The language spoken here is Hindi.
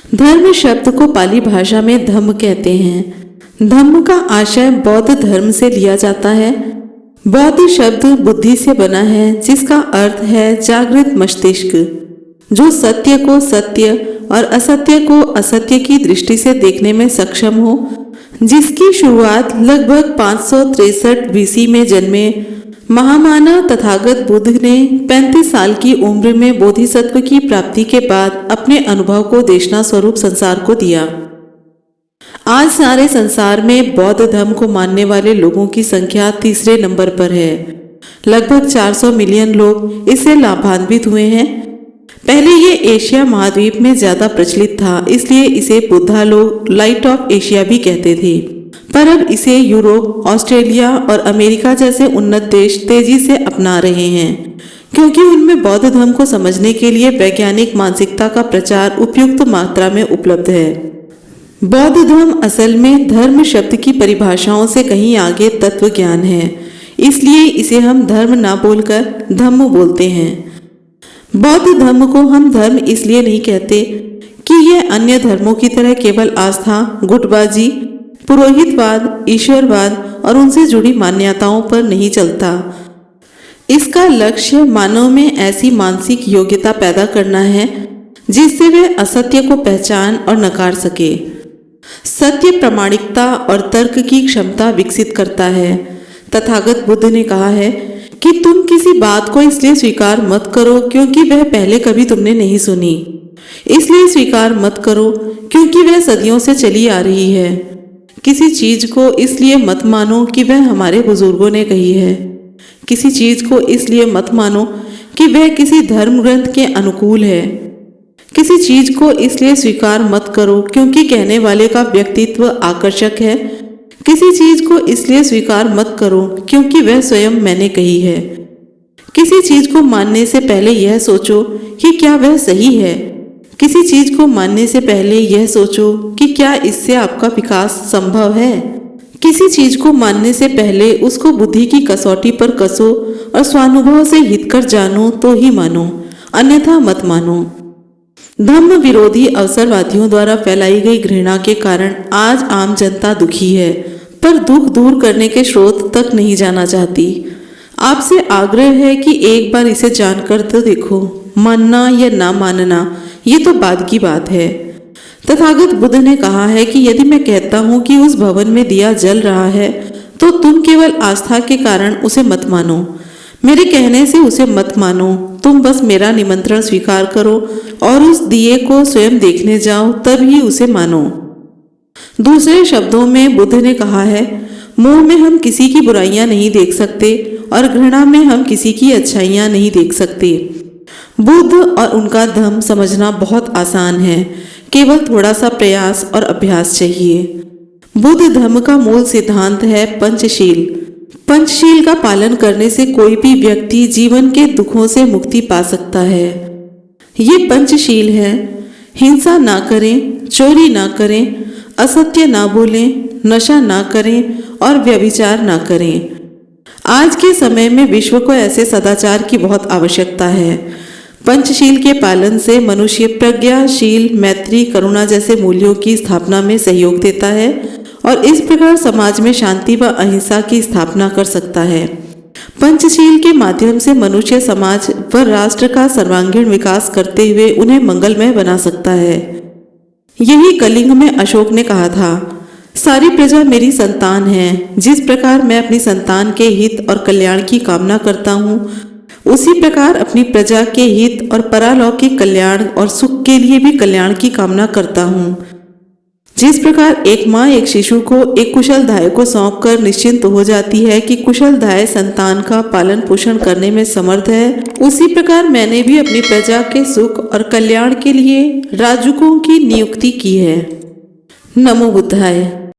धर्म शब्द को पाली भाषा में धम्म कहते हैं। धम्म का आशय बौद्ध धर्म से लिया जाता है। बौद्ध शब्द बुद्धि से बना है, जिसका अर्थ है जागृत मस्तिष्क, जो सत्य को सत्य और असत्य को असत्य की दृष्टि से देखने में सक्षम हो, जिसकी शुरुआत लगभग 563 बीसी में जन्मे महामानव तथागत बुद्ध ने 35 साल की उम्र में बोधिसत्व की प्राप्ति के बाद अपने अनुभव को देशना स्वरूप संसार को दिया। आज सारे संसार में बौद्ध धर्म को मानने वाले लोगों की संख्या तीसरे नंबर पर है। लगभग 400 मिलियन लोग इससे लाभान्वित हुए हैं। पहले ये एशिया महाद्वीप में ज्यादा प्रचलित था, इसलिए इसे बुद्धा लोग लाइट ऑफ एशिया भी कहते थे। पर अब इसे यूरोप, ऑस्ट्रेलिया और अमेरिका जैसे उन्नत देश तेजी से अपना रहे हैं, क्योंकि उनमें बौद्ध धर्म को समझने के लिए वैज्ञानिक मानसिकता का प्रचार उपयुक्त मात्रा में उपलब्ध है। बौद्ध धर्म असल में धर्म शब्द की परिभाषाओं से कहीं आगे तत्व ज्ञान है, इसलिए इसे हम धर्म ना बोलकर धम्म बोलते हैं। बौद्ध धर्म को हम धर्म इसलिए नहीं कहते कि यह अन्य धर्मों की तरह केवल आस्था, गुटबाजी, पुरोहितवाद, ईश्वरवाद और उनसे जुड़ी मान्यताओं पर नहीं चलता। इसका लक्ष्य मानव में ऐसी मानसिक योग्यता पैदा करना है जिससे वे असत्य को पहचान और नकार सके। सत्य प्रामाणिकता और तर्क की क्षमता विकसित करता है। तथागत बुद्ध ने कहा है कि तुम किसी बात को इसलिए स्वीकार मत करो क्योंकि वह पहले कभी तुमने नहीं सुनी, इसलिए स्वीकार मत करो क्योंकि वह सदियों से चली आ रही है। किसी चीज को इसलिए मत मानो कि वह हमारे बुजुर्गों ने कही है। किसी चीज को इसलिए मत मानो कि वह किसी धर्म ग्रंथ के अनुकूल है। किसी चीज को इसलिए स्वीकार मत करो क्योंकि कहने वाले का व्यक्तित्व आकर्षक है। किसी चीज को इसलिए स्वीकार मत करो क्योंकि वह स्वयं मैंने कही है। किसी चीज को मानने से पहले यह सोचो कि क्या वह सही है। किसी चीज को मानने से पहले यह सोचो कि क्या इससे आपका विकास संभव है। किसी चीज को मानने से पहले उसको बुद्धि की कसौटी पर कसो और स्वानुभव से हितकर जानो तो ही मानो, अन्यथा मत मानो। धम्म विरोधी अवसरवादियों द्वारा फैलाई गई घृणा के कारण आज आम जनता दुखी है, पर दुख दूर करने के स्रोत तक नहीं जाना चाहती। आपसे आग्रह है कि एक बार इसे जानकर तो देखो। मानना या ना मानना ये तो बाद की बात है। तथागत बुद्ध ने कहा है कि यदि मैं कहता हूँ कि उस भवन में दिया जल रहा है तो तुम केवल आस्था के कारण उसे मत मानो। मेरे कहने से उसे मत मानो, तुम बस मेरा निमंत्रण स्वीकार करो और उस दिए को स्वयं देखने जाओ, तभी उसे मानो। दूसरे शब्दों में बुद्ध ने कहा है, मोह में हम किसी की बुराइयां नहीं देख सकते और घृणा में हम किसी की अच्छाइयां नहीं देख सकते। बुद्ध और उनका धम्म समझना बहुत आसान है, केवल थोड़ा सा प्रयास और अभ्यास चाहिए। बुद्ध धर्म का मूल सिद्धांत है पंचशील। पंचशील का पालन करने से कोई भी व्यक्ति जीवन के दुखों से मुक्ति पा सकता है। ये पंचशील है: हिंसा ना करें, चोरी ना करें, असत्य ना बोलें, नशा ना करें और व्यभिचार ना करें। आज के समय में विश्व को ऐसे सदाचार की बहुत आवश्यकता है। पंचशील के पालन से मनुष्य प्रज्ञाशील, मैत्री, करुणा जैसे मूल्यों की स्थापना में सहयोग देता है और इस प्रकार समाज में शांति व अहिंसा की स्थापना कर सकता है। पंचशील के माध्यम से मनुष्य समाज व राष्ट्र का सर्वांगीण विकास करते हुए उन्हें मंगलमय बना सकता है। यही कलिंग में अशोक ने कहा था, सारी प्रजा मेरी संतान है। जिस प्रकार मैं अपनी संतान के हित और कल्याण की कामना करता हूँ, उसी प्रकार अपनी प्रजा के हित और परालौकिक कल्याण और सुख के लिए भी कल्याण की कामना करता हूँ। जिस प्रकार एक माँ एक शिशु को एक कुशल दाय को सौंपकर निश्चिंत हो जाती है कि कुशल दाय संतान का पालन पोषण करने में समर्थ है, उसी प्रकार मैंने भी अपनी प्रजा के सुख और कल्याण के लिए राजूकों की नियुक्ति की है। नमो बुद्धाय।